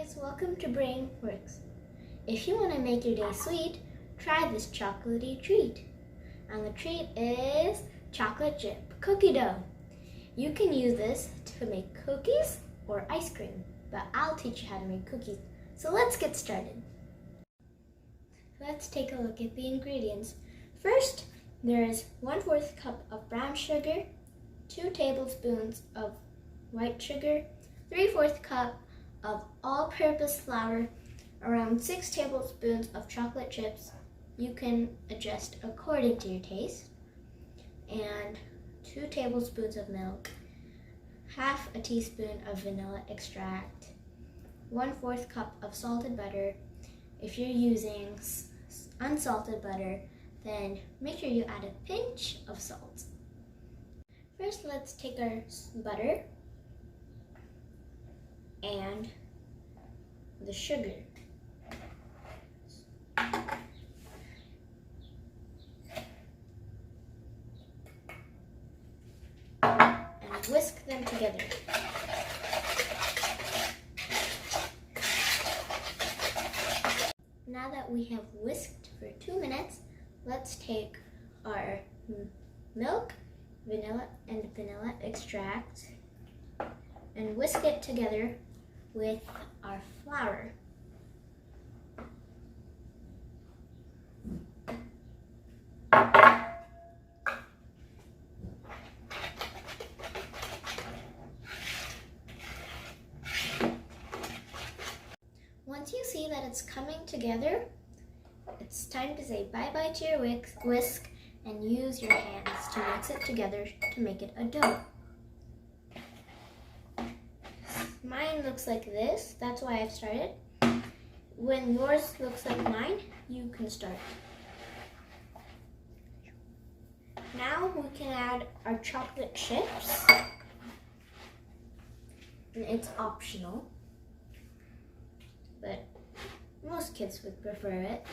guys, welcome to BrainWorks. If you want to make your day sweet, try this chocolatey treat. And the treat is chocolate chip cookie dough. You can use this to make cookies or ice cream, but I'll teach you how to make cookies. So let's get started. Let's take a look at the ingredients. First, there is 1/4 cup of brown sugar, 2 tablespoons of white sugar, 3/4 cup of all-purpose flour, around 6 tablespoons of chocolate chips. You can adjust according to your taste, and 2 tablespoons of milk, half a teaspoon of vanilla extract, 1/4 cup of salted butter. If you're using unsalted butter, then make sure you add a pinch of salt. First, let's take our butter and the sugar. And whisk them together. Now that we have whisked for 2 minutes, let's take our milk, vanilla extract, and whisk it together with our flour. Once you see that it's coming together, it's time to say bye-bye to your whisk and use your hands to mix it together to make it a dough. Mine looks like this, that's why I've started. When yours looks like mine, you can start. Now we can add our chocolate chips. And it's optional, but most kids would prefer it.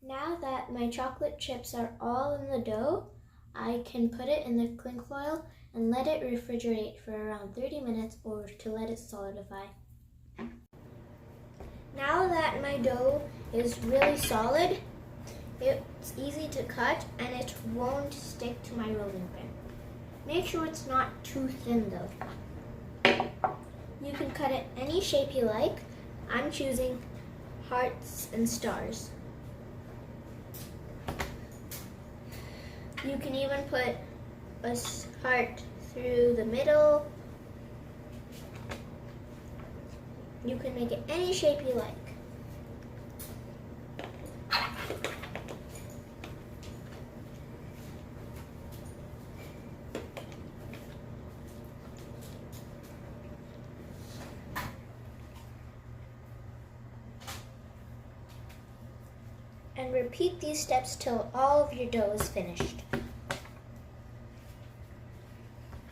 Now that my chocolate chips are all in the dough, I can put it in the cling foil and let it refrigerate for around 30 minutes or to let it solidify. Now that my dough is really solid, it's easy to cut and it won't stick to my rolling pin. Make sure it's not too thin though. You can cut it any shape you like. I'm choosing hearts and stars. You can even put a heart through the middle. You can make it any shape you like. And repeat these steps till all of your dough is finished.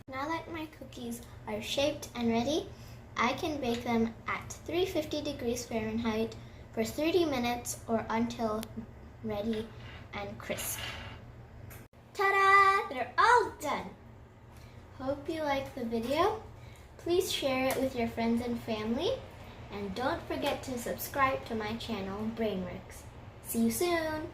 Now that my cookies are shaped and ready, I can bake them at 350 degrees Fahrenheit for 30 minutes or until ready and crisp. Ta-da! They're all done! Hope you liked the video. Please share it with your friends and family. And don't forget to subscribe to my channel, BrainWorks. See you soon!